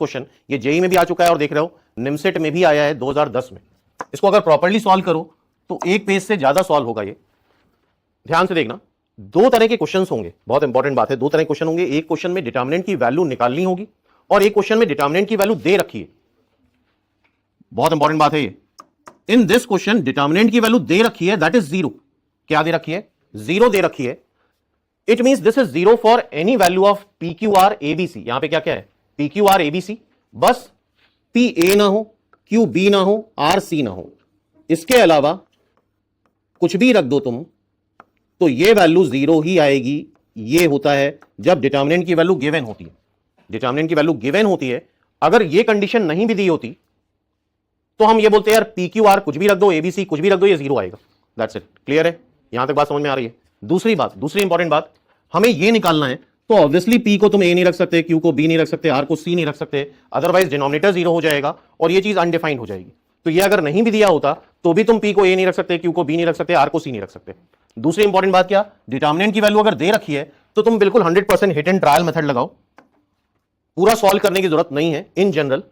Question ये JEE में भी आ चुका है और देख रहे हो निमसेट में भी आया है 2010 में। इसको अगर प्रॉपर्ली सॉल्व करो तो एक पेज से ज्यादा सॉल्व होगा ये। ध्यान से देखना, दो तरह के क्वेश्चंस होंगे, बहुत इंपॉर्टेंट बात है, दो तरह के क्वेश्चन होंगे। एक क्वेश्चन में डिटर्मिनेंट की वैल्यू निकालनी होगी और एक क्वेश्चन में डिटर्मिनेंट की वैल्यू दे रखी है। बहुत इंपॉर्टेंट बात है ये। इन दिस क्वेश्चन डिटर्मिनेंट की वैल्यू दे रखी है, दैट इज जीरो। क्या दे रखी है? जीरो दे रखी है। It means this is zero for any value of P Q R ABC. यहां पे क्या क्या है? पी क्यू आर एबीसी, बस पी ए ना हो, क्यू बी ना हो, आर सी ना हो, इसके अलावा कुछ भी रख दो तुम तो ये वैल्यू जीरो ही आएगी। ये होता है जब डिटर्मिनेंट की वैल्यू गिवन होती है। डिटर्मिनेंट की वैल्यू गिवन होती है, अगर ये कंडीशन नहीं भी दी होती तो हम ये बोलते हैं यार पी क्यू आर कुछ भी रख दो, एबीसी कुछ भी रख दो, ये जीरो आएगा। That's it. क्लियर है? यहां तक बात समझ में आ रही है? दूसरी बात, दूसरी इंपॉर्टेंट बात, हमें ये निकालना है तो ऑब्वियसली पी को तुम ए नहीं रख सकते, क्यू को बी नहीं रख सकते, आर को सी नहीं रख सकते, अदरवाइज डिनोमिनेटर जीरो हो जाएगा और ये चीज अनडिफाइंड हो जाएगी। तो ये अगर नहीं भी दिया होता तो भी तुम पी को ए नहीं रख सकते, क्यू को बी नहीं रख सकते, आर को सी नहीं रख सकते। दूसरी इंपॉर्टेंट बात क्या? डिटर्मिनेंट की वैल्यू अगर दे रखी है तो तुम बिल्कुल 100% हिट एंड ट्रायल मेथड लगाओ, पूरा सॉल्व करने की जरूरत नहीं है इन जनरल।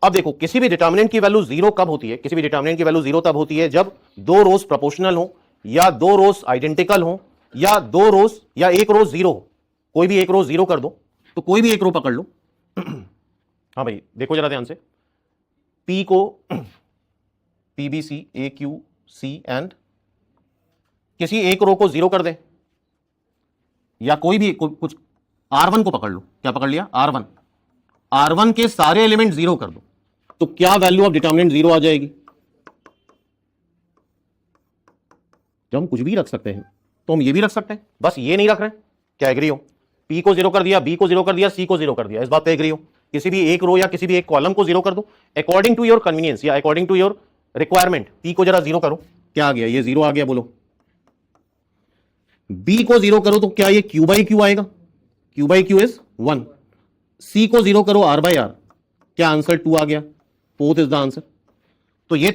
अब देखो, किसी भी डिटर्मिनेंट की वैल्यू जीरो कब होती है? किसी भी डिटर्मिनेंट की वैल्यू जीरो तब होती है जब दो रोज प्रोपोर्शनल हो, या दो रोज आइडेंटिकल हो, या दो रोज या एक रोज जीरो हो। कोई भी एक रो जीरो कर दो तो कोई भी एक रो पकड़ लो। हाँ भाई देखो जरा ध्यान से, पी को PBC A Q C and किसी एक रो को जीरो कर दे, या कोई भी कुछ R1 को पकड़ लो। क्या पकड़ लिया? R1। R1 के सारे एलिमेंट जीरो कर दो तो क्या वैल्यू ऑफ डिटर्मिनेंट जीरो आ जाएगी? जब हम कुछ भी रख सकते हैं तो हम ये भी रख सकते हैं, बस ये नहीं रख रहे हैं। क्या एग्री हो? पी को जीरो कर दिया, बी को जीरो कर दिया, सी को जीरो कर दिया, इस बात पे एग्री हो? किसी भी एक रो या किसी भी एक कॉलम को जीरो कर दो अकॉर्डिंग टू योर कन्वीनियंस या according to your requirement. P को जरा जीरो करो, क्या आ गया? ये जीरो आ गया, बोलो। बी को जीरो करो तो क्या ये क्यू बाई क्यू आएगा? Q by Q is 1। सी को जीरो करो, आर बाई आर, क्या आंसर 2 आ गया? Fourth is the answer. तो ये